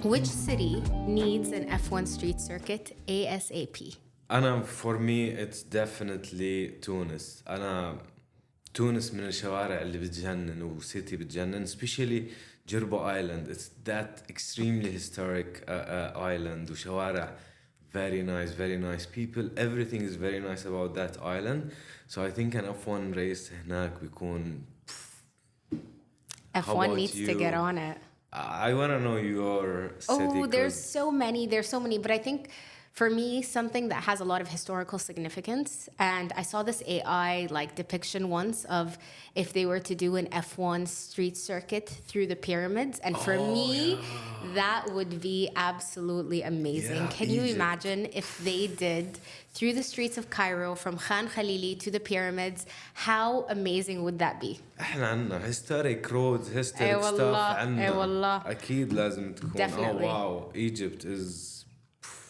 Which city needs an F1 street circuit ASAP? For me it's definitely تونس. تونس من الشوارع اللي بتجنن وسيتي بتجنن, especially جربو Island. It's that extremely historic island وشوارع very nice people. Everything is very nice about that island. So I think an F1 race هناك بيكون. F1 needs to get on it. I want to know your city. Oh, there's so many, but I think for me, something that has a lot of historical significance, and I saw this AI depiction once of if they were to do an F1 street circuit through the pyramids, and for me, that would be absolutely amazing. Yeah, Can you Egypt. imagine if they did through the streets of Cairo from Khan Khalili to the pyramids? How amazing would that be? احنا عنا historic roads, historic أي stuff والله. عنا. أي والله. أكيد لازم تكون. Definitely. Oh wow, Egypt is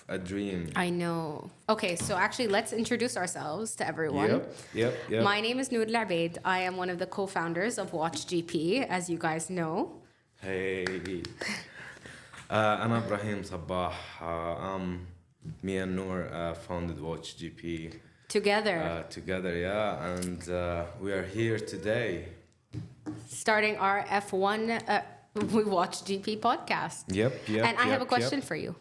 a dream. I know. Okay, so actually let's introduce ourselves to everyone. Yep. My name is Noor Al-Abeid. I am one of the co-founders of WatchGP, as you guys know. Hey. أنا إبراهيم صباح. Me and Noor founded WatchGP. Together. Together, yeah. And we are here today. Starting our F1 We WatchGP podcast. Yep. And I have a question for you.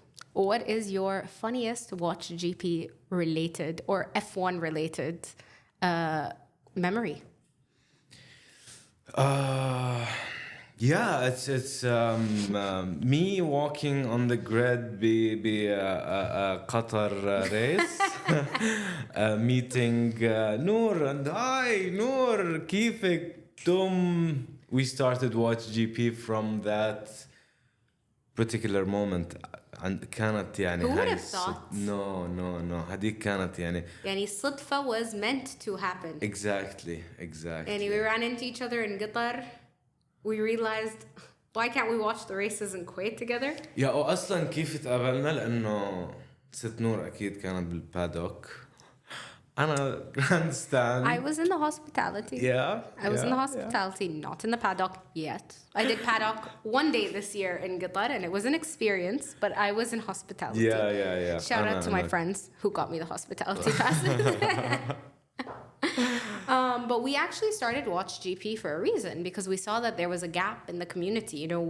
What is your funniest WatchGP related or F1 related memory? Yeah, it's me walking on the grid Qatar race, meeting Noor and hi Noor, كيفك دم. We started WatchGP from that particular moment. كانت يعني Who would هاي have thought? No هذيك كانت يعني صدفة was meant to happen. Exactly. And we ran into each other in Qatar. We realized, why can't we watch the races in Kuwait together? يا أصلا كيف تقابلنا لأنه ست نور أكيد كانت بالبادوك. أنا grandstand. I was in the hospitality. I was in the hospitality, not in the paddock yet. I did paddock one day this year in Qatar, and it was an experience, but I was in hospitality. Yeah. Shout out to my friends who got me the hospitality pass. But we actually started WatchGP for a reason, because we saw that there was a gap in the community. You know,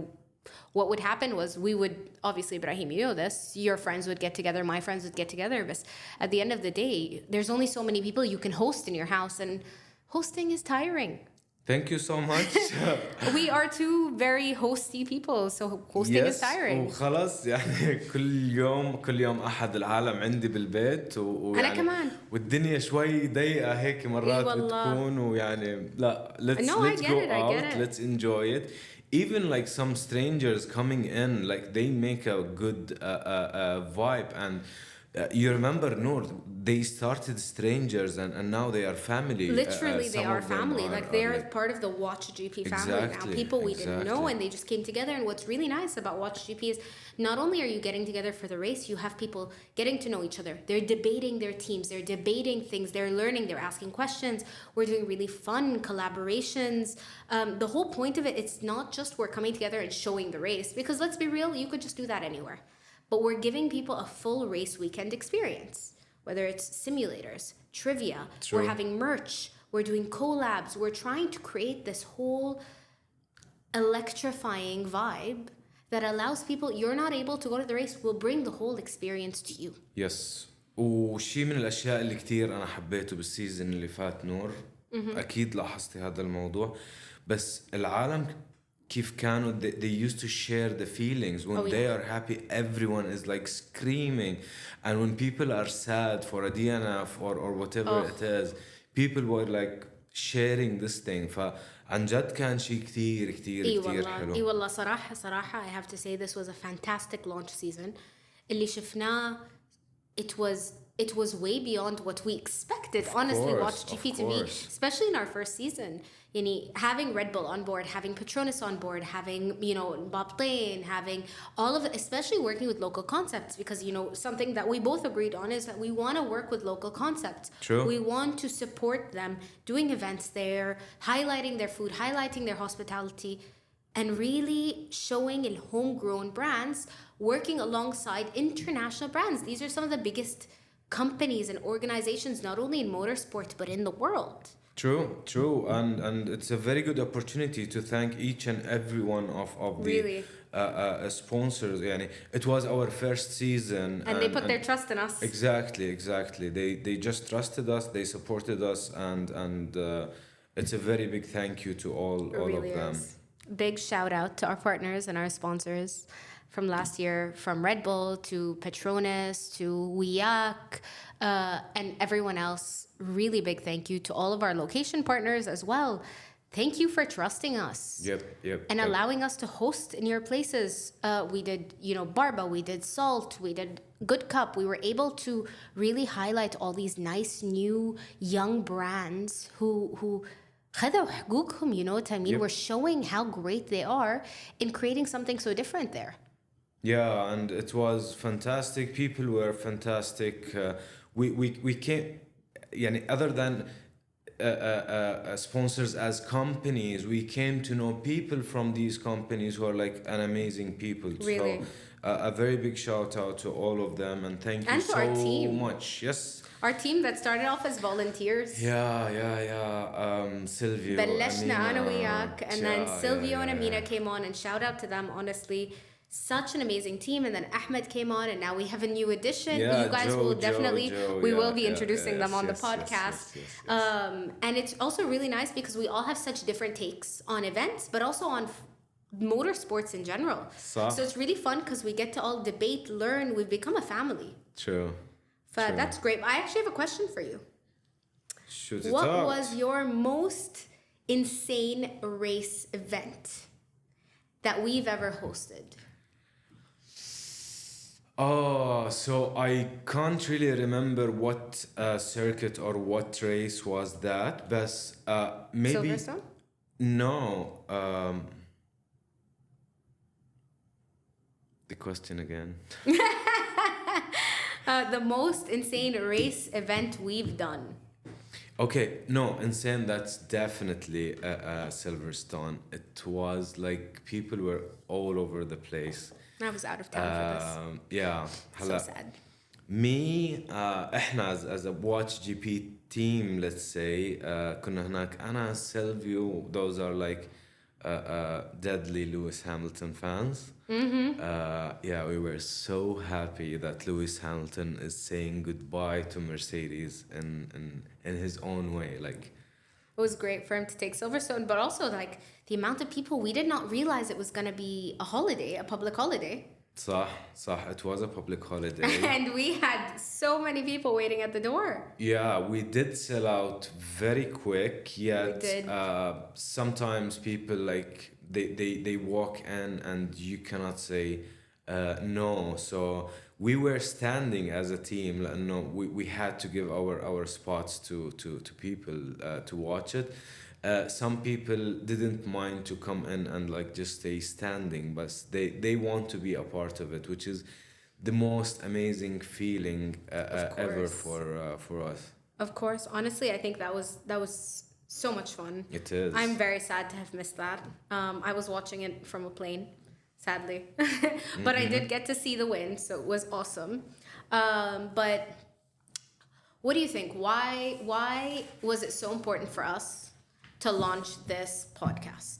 what would happen was we would, obviously, Ibrahim, you know this, your friends would get together, my friends would get together, but at the end of the day, there's only so many people you can host in your house, and hosting is tiring. Thank you so much. We are two very hosty people, so hosting is tiring. وخلاص يعني كل يوم أحد العالم عندي بالبيت أنا كمان. والدنيا شوي ضيقة هيك مرات بتكون ويعني لا let's go out, let's enjoy it. Even some strangers coming in, they make a good vibe. And you remember, Noor, they started strangers and now they are family. Literally, they are family. They're part of the WatchGP family now. People we didn't know, and they just came together. And what's really nice about WatchGP is not only are you getting together for the race, you have people getting to know each other. They're debating their teams. They're debating things. They're learning. They're asking questions. We're doing really fun collaborations. The whole point of it, it's not just we're coming together and showing the race. Because let's be real, you could just do that anywhere. But we're giving people a full race weekend experience. Whether it's simulators, trivia, True. We're having merch, we're doing collabs. We're trying to create this whole electrifying vibe that allows people, you're not able to go to the race, we'll bring the whole experience to you. Yes. وشي من الأشياء اللي كتير أنا حبيته بالسيزن اللي فات نور. أكيد لاحظتي هذا الموضوع. بس العالم كيف كانوا they used to share the feelings when they are happy, everyone is screaming, and when people are sad for a DNF or whatever it is, people were sharing this thing. فعن جد كان شيء كتير حلو. اي والله صراحة I have to say this was a fantastic launch season. اللي شفناه, it was way beyond what we expected, honestly, WatchGP to be, especially in our first season. Having Red Bull on board, having Petronas on board, having, Bobtain, having all of it, especially working with local concepts, because, something that we both agreed on is that we want to work with local concepts. True. We want to support them, doing events there, highlighting their food, highlighting their hospitality. and really showing in homegrown brands working alongside international brands. These are some of the biggest companies and organizations, not only in motorsport, but in the world. True. And it's a very good opportunity to thank each and every one of the Really. sponsors. Yani, it was our first season. And they put their trust in us. Exactly. They just trusted us, they supported us, and it's a very big thank you to all really of them. Is. Big shout out to our partners and our sponsors from last year, from Red Bull to Petronas to WIAC and everyone else. Really big thank you to all of our location partners as well. Thank you for trusting us. And allowing us to host in your places. We did, Barba, we did Salt, we did Good Cup. We were able to really highlight all these nice new young brands who خذوا حقوقهم, you know what I mean? We're showing how great they are in creating something so different there. Yeah, and it was fantastic. People were fantastic. We came, other than sponsors as companies, we came to know people from these companies who are like an amazing people. Really? So a very big shout out to all of them, and thank you so much. Yes. Our team that started off as volunteers. Silvio, بلشنا أنا وياك, and then Silvio and Amina came on, and shout out to them, honestly. Such an amazing team. And then Ahmed came on, and now we have a new addition. You guys will definitely, we will be introducing them on the podcast. And it's also really nice because we all have such different takes on events, but also on motorsports in general. So it's really fun because we get to all debate, learn. We've become a family. True. That's great. I actually have a question for you. Shoot it What out. was your most insane race event that we've ever hosted? Oh, so I can't really remember what circuit or what race was that, but maybe... Silverstone? No. The question again. The most insane race event we've done. Okay, no, insane, that's definitely Silverstone. It was like people were all over the place. I was out of town for this. Yeah. So sad. Me, احنا as a WatchGP team, let's say, كنا هناك أنا Silvio, those are like deadly Lewis Hamilton fans. We were so happy that Lewis Hamilton is saying goodbye to Mercedes in his own way. Like, it was great for him to take Silverstone, but also like the amount of people, we did not realize it was going to be a holiday, a public holiday. صح, it was a public holiday. And we had so many people waiting at the door. Yeah, we did sell out very quick, yet We did. Sometimes people like they walk in and you cannot say no. So we were standing as a team. No, we had to give our spots to people to watch it. Some people didn't mind to come in and like just stay standing, but they want to be a part of it, which is the most amazing feeling ever for us. Of course, honestly, I think that was so much fun. It is. I'm very sad to have missed that. I was watching it from a plane, sadly, but I did get to see the win, so it was awesome. But what do you think? Why was it so important for us to launch this podcast?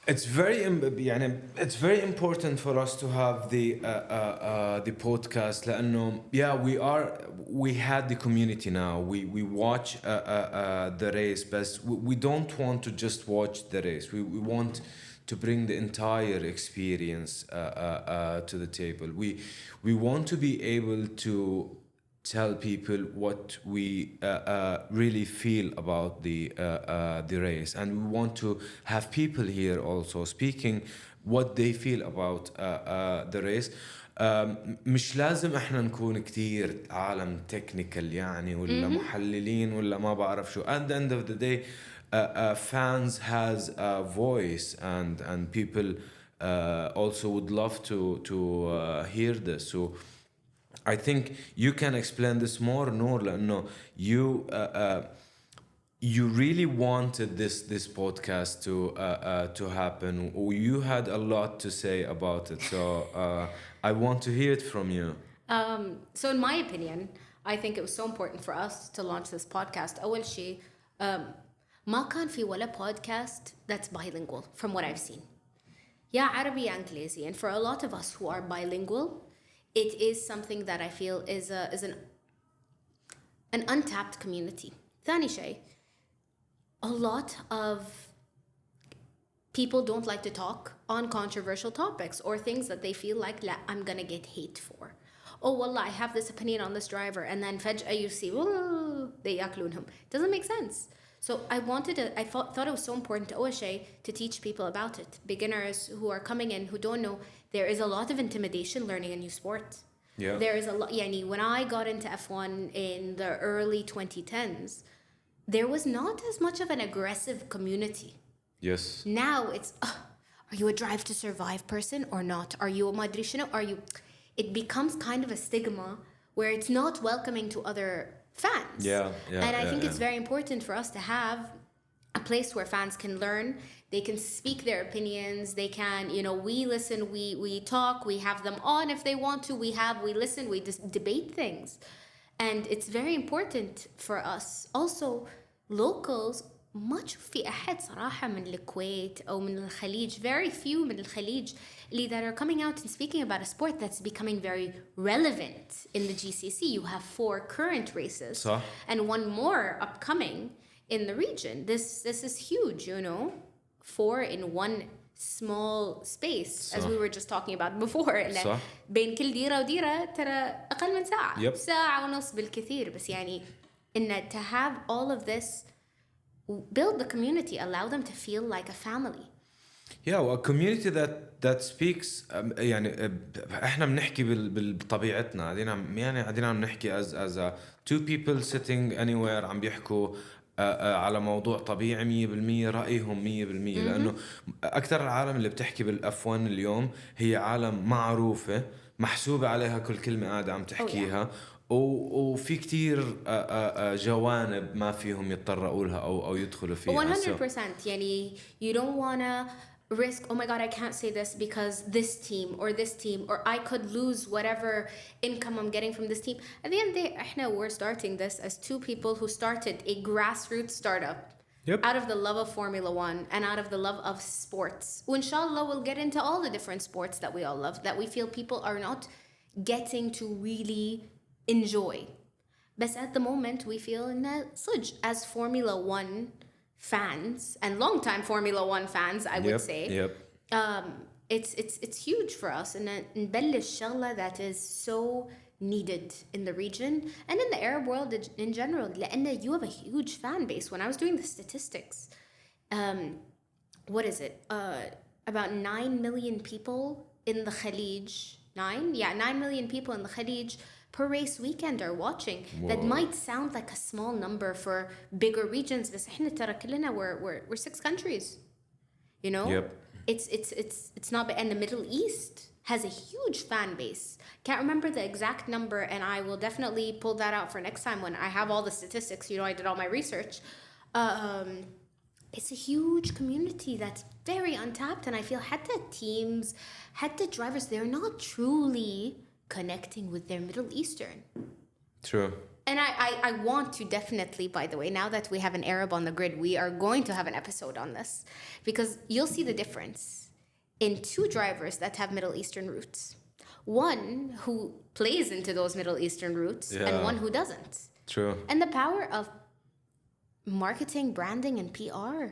It's very important for us to have the podcast لأنه we had the community now. We watch the race, but we don't want to just watch the race. We want to bring the entire experience to the table. We want to be able to tell people what we really feel about the race, and we want to have people here also speaking what they feel about the race. مش لازم احنا نكون كتير عالم تكنيكال يعني ولا محللين ولا ما بعرف شو. At the end of the day, fans has a voice, and people also would love to hear this. So I think you can explain this more, Noor, لأنه you really wanted this podcast to happen. You had a lot to say about it, so I want to hear it from you. So in my opinion, I think it was so important for us to launch this podcast. أول شيء ما كان في ولا podcast that's bilingual from what I've seen. يا عربي يا إنجليزي. And for a lot of us who are bilingual, it is something that I feel is an untapped community. ثاني شيء, a lot of people don't like to talk on controversial topics or things that they feel like, لا, I'm gonna get hate for. Oh, wallah, I have this opinion on this driver, and then فجأة you see, they ياكلونهم. Doesn't make sense. So I thought it was so important to teach people about it. Beginners who are coming in, who don't know, there is a lot of intimidation learning a new sport. Yeah. There is a lot, when I got into F1 in the early 2010s, there was not as much of an aggressive community. Yes. Now it's, are you a drive to survive person or not? Are you a madri shino? Are you... It becomes kind of a stigma where it's not welcoming to other fans. Yeah. And I think it's very important for us to have a place where fans can learn. They can speak their opinions. They can, we listen, we talk, we have them on if they want to. We listen, we just debate things. And it's very important for us. Also, locals, ما تشوف في أحد صراحة من الكويت أو من الخليج, very few من الخليج اللي that are coming out and speaking about a sport that's becoming very relevant in the GCC. You have 4 current races صح. and 1 more upcoming in the region. This is huge, 4 in 1 small space, صح. as we were just talking about before. صح. بين كل ديرة وديرة ترى أقل من ساعة. Yep. ساعة ونص بالكثير. بس إن to have all of this, build the community, allow them to feel like a family. Yeah, well, a community that speaks احنا بنحكي بطبيعتنا قاعدين عم نحكي as a 2 people sitting anywhere عم بيحكوا على موضوع طبيعي 100% رأيهم 100%. لأنه أكثر العالم اللي بتحكي بالF1 اليوم هي عالم معروفة محسوبة عليها كل كلمة قاعدة عم تحكيها. وفي كتير جوانب ما فيهم يتطرقوا لها أو يدخلوا فيها. 100%. You don't wanna risk, oh my god, I can't say this because this team or I could lose whatever income I'm getting from this team. At the end of the day, we're starting this as 2 people who started a grassroots startup. Yep. Out of the love of Formula 1 and out of the love of sports. Inshallah, we'll get into all the different sports that we all love, that we feel people are not getting to really enjoy. But at the moment, we feel صدق as Formula 1 fans and long-time Formula 1 fans, I would say. Yep. It's huge for us, and نبلش شغلة that is so needed in the region and in the Arab world in general. لأن you have a huge fan base. When I was doing the statistics, what is it? About 9 million people in the Khalij. 9 million people in the Khalij per race weekend are watching. Whoa. That might sound like a small number for bigger regions, بس احنا ترى كلنا we're 6 countries. Yep. It's not bad. And the Middle East has a huge fan base. Can't remember the exact number, and I will definitely pull that out for next time when I have all the statistics. I did all my research. It's a huge community that's very untapped, and I feel حتى teams, حتى drivers, they're not truly connecting with their Middle Eastern. True. And I want to definitely, by the way, now that we have an Arab on the grid, we are going to have an episode on this, because you'll see the difference in 2 drivers that have Middle Eastern roots. One who plays into those Middle Eastern roots, and one who doesn't. True. And the power of marketing, branding, and PR,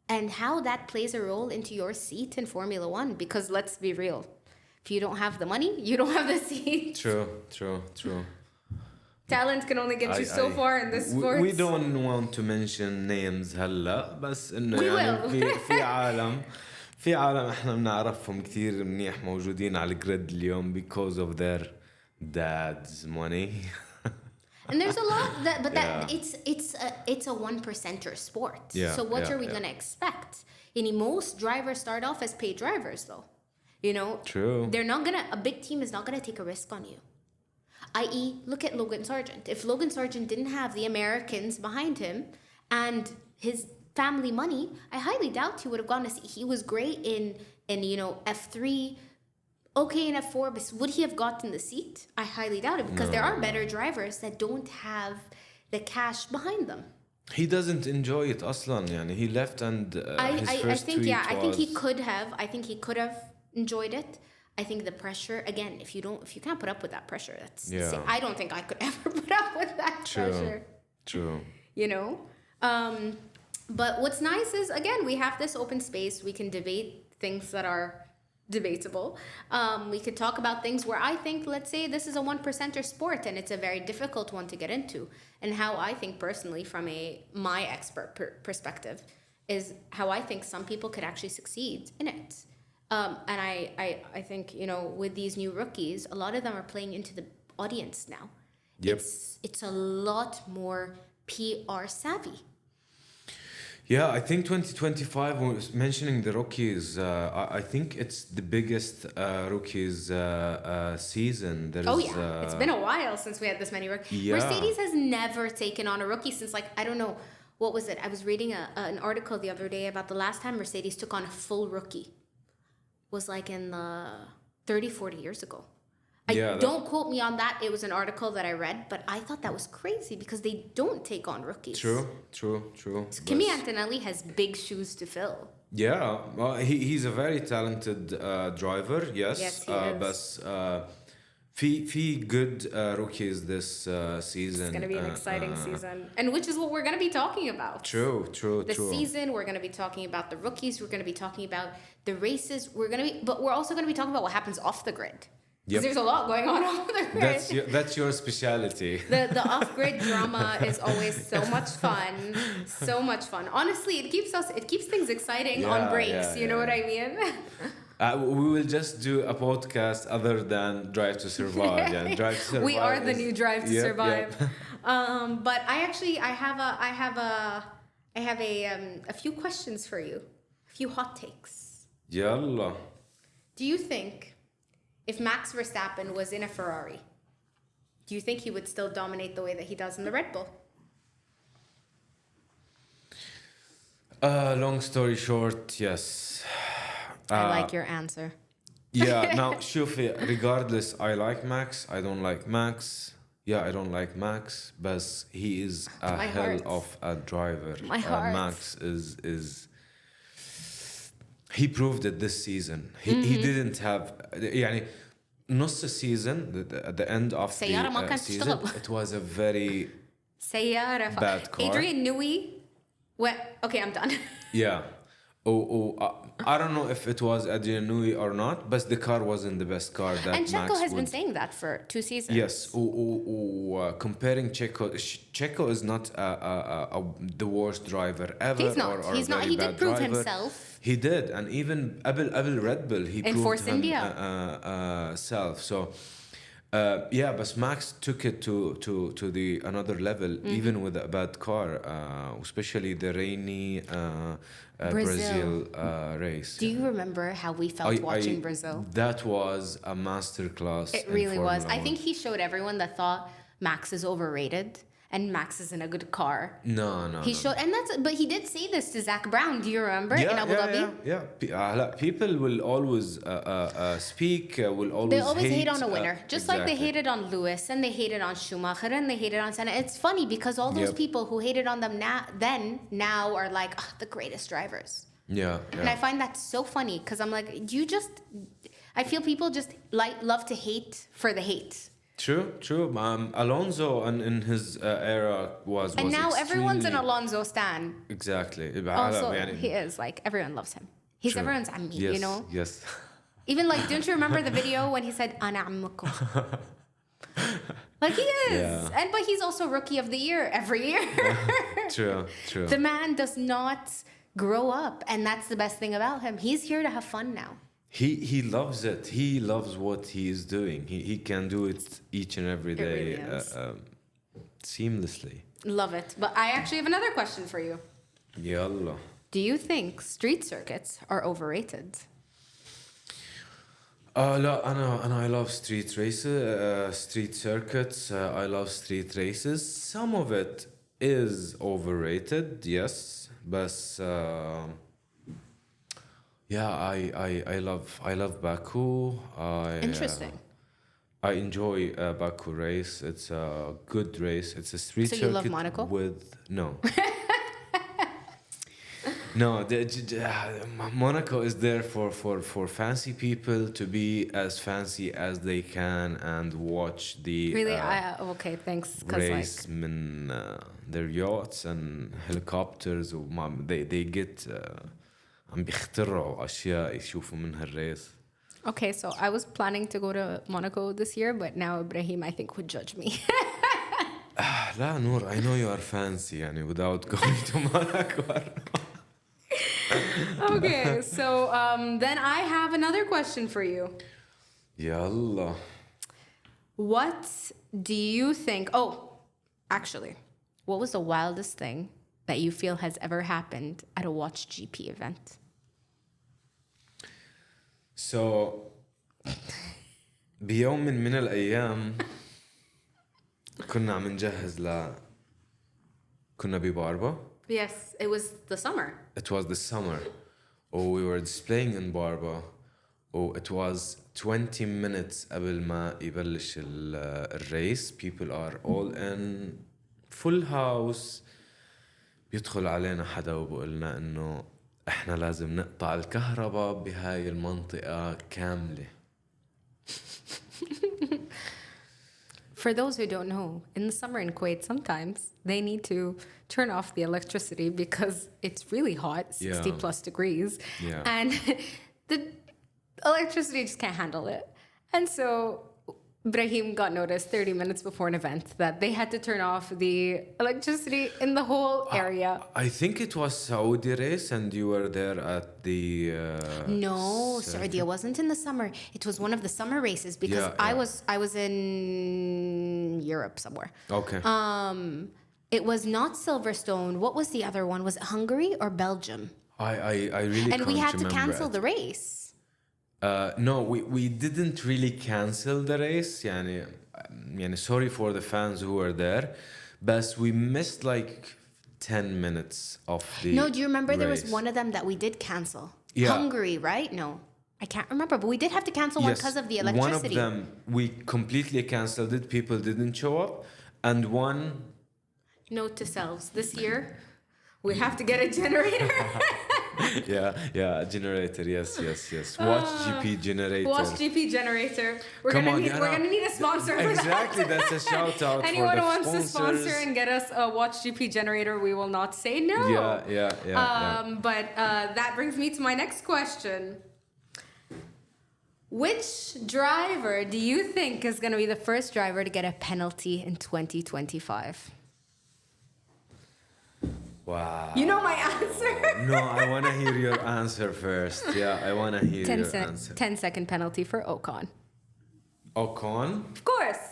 and how that plays a role into your seat in Formula 1, because let's be real. If you don't have the money, you don't have the seat. True. Talent can only get you so far in this sport. We don't want to mention names هلا, بس إنه في عالم احنا بنعرفهم كتير منيح موجودين على الجريد اليوم because of their dad's money. And there's a lot that it's a 1%er sport. Yeah, so what are we gonna expect? Most drivers start off as paid drivers, though. True. A big team is not gonna take a risk on you. I.e., look at Logan Sargent. If Logan Sargent didn't have the Americans behind him and his family money, I highly doubt he would have gone to see. He was great in F3, okay in F4, but would he have gotten the seat? I highly doubt it, because there are better drivers that don't have the cash behind them. He doesn't enjoy it aslan. Yani he left, and I think he could have. I think he could have enjoyed it. I think the pressure, again, if you can't put up with that pressure, that's I don't think I could ever put up with that pressure. True. You know? But what's nice is, again, we have this open space. We can debate things that are debatable. We could talk about things where I think, let's say this is a 1%er sport and it's a very difficult one to get into. And how I think personally, from my expert perspective, is how I think some people could actually succeed in it. And I think, with these new rookies, a lot of them are playing into the audience now. Yep. It's a lot more PR savvy. Yeah, I think 2025, when mentioning the rookies, I think it's the biggest rookies season. It's been a while since we had this many rookies. Yeah. Mercedes has never taken on a rookie since, I don't know, what was it? I was reading an article the other day about the last time Mercedes took on a full rookie. Was in the 30, 40 years ago. Don't quote me on that. It was an article that I read, but I thought that was crazy because they don't take on rookies. True. So Kimi Antonelli has big shoes to fill. Yeah, well, he's a very talented driver. Yes, he is. But في good rookies this season. It's going to be an exciting season, and which is what we're going to be talking about. True. The season, we're going to be talking about the rookies. We're going to be talking about the races. But we're also going to be talking about what happens off the grid. Because there's a lot going on off the grid. That's your specialty. The off-grid drama is always so much fun. So much fun. Honestly, it keeps things exciting on breaks. You know what I mean? We will just do a podcast other than Drive to Survive. Drive to Survive. We are the new Drive to Survive. But I have a few questions for you. A few hot takes. Yalla. Do you think, if Max Verstappen was in a Ferrari, do you think he would still dominate the way that he does in the Red Bull? Long story short, yes. I like your answer. Now, شوفي, regardless, I like Max, I don't like Max. I don't like Max, but he is a hell of a driver. My heart. Max is he proved it this season. He didn't have نص season, at the end of the season, it was a very bad car. Adrian Newey. Okay, I'm done. Yeah. I don't know if it was Adrian Newey or not, but the car wasn't the best car that and Checo Max has been saying that for 2 seasons. Yes. Comparing Checo is not the worst driver ever. He's not. He's not. He did prove himself. He did, and even Abel Red Bull, he proved Force India self. So. But Max took it to the another level, even with a bad car, especially the rainy Brazil race. Do you remember how we felt watching Brazil? That was a masterclass. It really was. I think he showed everyone that thought Max is overrated and Max is in a good car. No. He showed, but he did say this to Zach Brown. Do you remember in Abu Dhabi? Yeah. People will always speak. Will always. They always hate on a winner, just like they hated on Lewis and they hated on Schumacher and they hated on Senna. It's funny because all those people who hated on them now are like the greatest drivers. Yeah. And I find that so funny because I'm like, I feel people just love to hate for the hate. True. Alonso in his era was and now everyone's an Alonso stan. Exactly. Also, he is everyone loves him. He's everyone's ammi, yes, you know. Yes. Even don't you remember the video when he said "Ana ammukum"? He is, but he's also Rookie of the Year every year. True. The man does not grow up, and that's the best thing about him. He's here to have fun now. He loves it. He loves what he is doing. He can do it each and every day, seamlessly. Love it. But I actually have another question for you. Yalla. Do you think street circuits are overrated? I love street races, street circuits. I love street races. Some of it is overrated, yes, but yeah, I love Baku. Interesting. I enjoy Baku race. It's a good race. It's a street So you circuit love Monaco? with no. No, Monaco is there for fancy people to be as fancy as they can and watch the Really? Okay, thanks. race من their yachts and helicopters they get عم بيخترعوا أشياء يشوفوا منها الريس. Okay, so I was planning to go to Monaco this year, but now Ibrahim, I think, would judge me. لا نور, I know you are fancy يعني without going to Monaco. Okay, so then I have another question for you. يلا. What do you think? Oh, actually, what was the wildest thing that you feel has ever happened at a WatchGP event? So بيوم من الأيام كنا عم نجهز كنا بباربا. Yes, it was the summer. It was the summer. Oh, we were displaying in Barba. Oh, it was 20 minutes قبل ما يبلش الريس. People are all in full house. بيدخل علينا حدا وبقولنا إنه إحنا لازم نقطع الكهرباء بهاي المنطقة كاملة. For those who don't know, in the summer in Kuwait, sometimes they need to turn off the electricity because it's really hot, 60 plus degrees. Yeah. And the electricity just can't handle it. And so Brahim got noticed 30 minutes before an event that they had to turn off the electricity in the whole area. I think it was Saudi race and you were there at the... No, Saudi wasn't in the summer. It was one of the summer races because I was in Europe somewhere. Okay. It was not Silverstone. What was the other one? Was it Hungary or Belgium? I really and we had to cancel it. the race. No, we didn't really cancel the race. يعني sorry for the fans who were there, but we missed like 10 minutes of the No, do you remember race. there was one of them that we did cancel? Yeah. Hungary, right? No, I can't remember, but we did have to cancel one because of the electricity. One of them, we completely canceled it. People didn't show up. And one... Note to selves, this year, we have to get a generator. yeah, generator, yes. WatchGP generator. WatchGP generator. We're gonna need a sponsor for exactly, that. that's a shout out. Anyone for the who wants sponsors. to sponsor and get us a WatchGP generator, we will not say no. Yeah. But that brings me to my next question. Which driver do you think is going to be the first driver to get a penalty in 2025? Wow. You know my answer. No, I want to hear your answer first. Yeah, I want to hear your answer. 10-second penalty for Ocon. Ocon? Of course.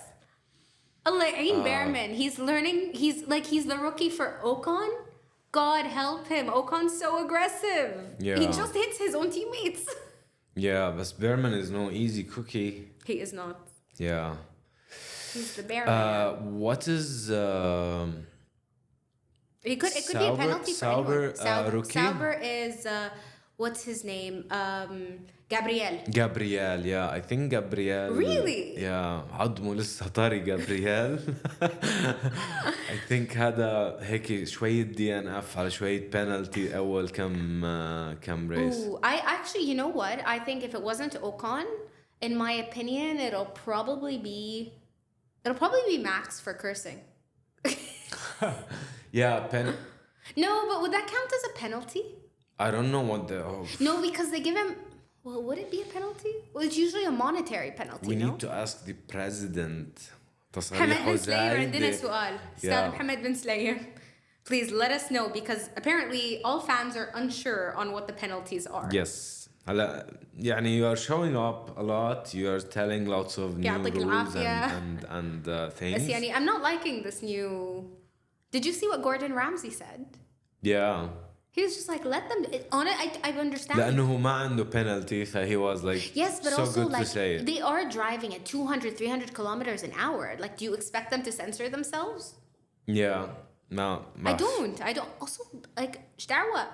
Alain Behrman, he's learning, he's the rookie for Ocon. God help him. Ocon's so aggressive. Yeah. He just hits his own teammates. Yeah, but Behrman is no easy cookie. He is not. Yeah. He's the Behrman. What is... It could be a penalty for anyone. rookie? Sauber is what's his name? Gabriel, yeah, I think Gabriel. Really? Yeah, عضمه لسه طري Gabriel. I think هذا هيك شوية DNF على شوية penalty أول كم race. Ooh, I actually, you know what? I think if it wasn't Ocon, in my opinion, it'll probably be Max for cursing. Yeah, No, but would that count as a penalty? I don't know what the... No, because they give him... Well, would it be a penalty? Well, it's usually a monetary penalty, We need to ask the president. محمد بن سلاير عندنا سؤال. أستاذ محمد بن سلاير. Please let us know because apparently all fans are unsure on what the penalties are. Yes. هلا يعني you are showing up a lot, you are telling lots of new rules and things. بس يعني I'm not liking this new... Did you see what Gordon Ramsay said? Yeah. He was just like, let them... On it, I understand. لأنه ما عنده penalty, so he was like, yes, but so also good like, to say it. They are driving at 200, 300 kilometers an hour. Like, do you expect them to censor themselves? Yeah. I don't also like ايش دعوة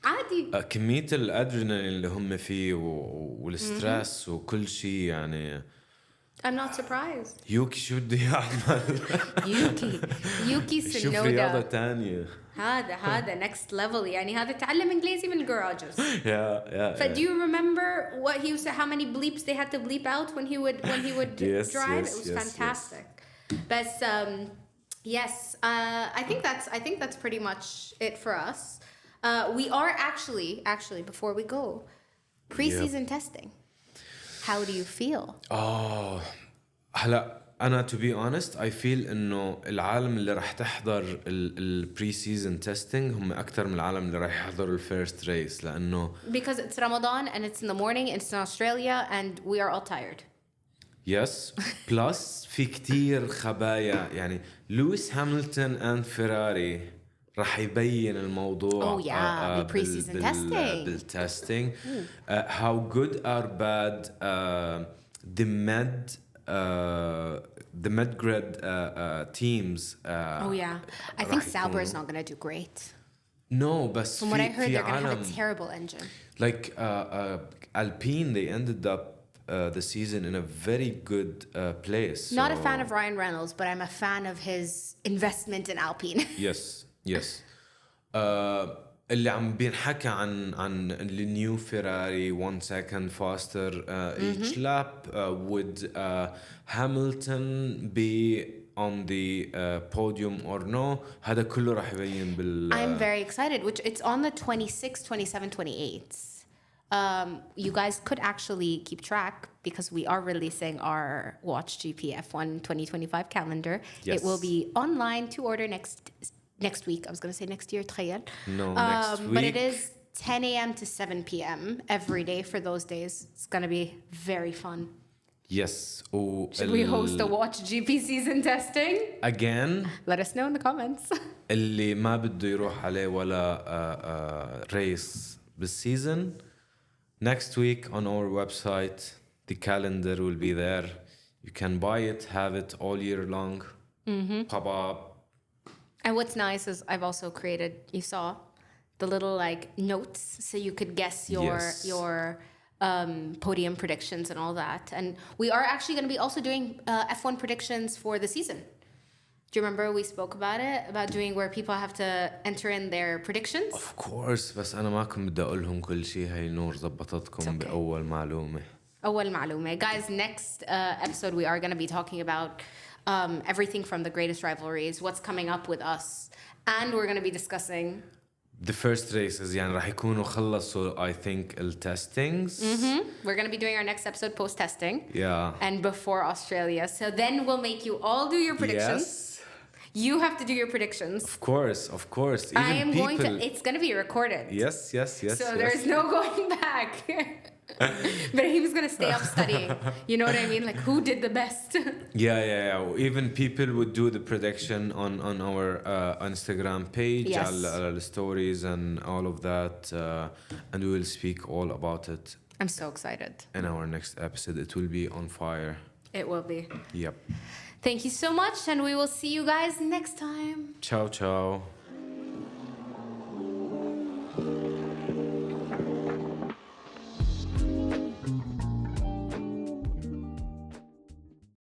عادي. كمية الادرينالين اللي هم فيه والستريس وكل شيء يعني. I'm not surprised. يوكي شو بده يعمل؟ يوكي شوف سنودا رياضة تانية. هذا next level يعني. هذا تعلم إنجليزي من garages. Yeah. But do you remember what he used to, how many bleeps they had to bleep out when he would Yes, drive? yes, It was yes, fantastic. But yes, I think that's pretty much it for us. We are actually before we go, pre-season testing. How do you feel? هلا أنا to be honest I feel إنه العالم اللي راح تحضر ال pre-season testing هم أكتر من العالم اللي راح يحضروا ال first race لأنه because it's Ramadan and it's in the morning and it's in Australia and we are all tired. Yes. Plus في كتير خبايا يعني لويس هامilton and Ferrari راح يبين الموضوع. Oh yeah, pre-season testing. بالtesting. How good or bad the mid-grade teams. Oh yeah, I think Sauber is not going to do great. No, but from what I heard, they're going to have a terrible engine. Like Alpine, they ended up the season in a very good place. Not a fan of Ryan Reynolds, but I'm a fan of his investment in Alpine. Yes. اللي عم بينحكى عن النيو فيراري 1 second faster each lap. Would Hamilton be on the podium or no? هذا كله راح يبين بال. I'm very excited. Which it's on the 26th, 27th, 28th. You guys could actually keep track because we are releasing our WatchGP F1 2025 calendar. Yes. It will be online to order next week. I was going to say next year, تخيل. No, next week. But it is 10 a.m. to 7 p.m. every day for those days. It's going to be very fun. Yes. Should we host a WatchGP season testing? Again? Let us know in the comments. اللي ما بده يروح عليه ولا race بالseason. Next week on our website, the calendar will be there. You can buy it, have it all year long. Pop up. And what's nice is I've also created, you saw, the little like notes so you could guess your podium predictions and all that. And we are actually going to be also doing F1 predictions for the season. Do you remember we spoke about it? About doing where people have to enter in their predictions? Of course, بس أنا معكم بدي أقول لهم كل شيء. هاي نور زبطتكم بأول معلومة. أول معلومة. Guys, next episode we are going to be talking about everything from the greatest rivalries, what's coming up with us, and we're going to be discussing the first races. يعني راح يكونوا خلصوا I think testings. We're going to be doing our next episode post-testing. Yeah. And before Australia. So then we'll make you all do your predictions. Yes. You have to do your predictions. Of course. Even I am going to, it's going to be recorded. Yes. So there's no going back. But he was going to stay up studying. You know what I mean? Like, who did the best? Yeah. Even people would do the prediction on our Instagram page, Yes. على stories and all of that. And we will speak all about it. I'm so excited. In our next episode, it will be on fire. It will be. Yep. Thank you so much, and we will see you guys next time. Ciao.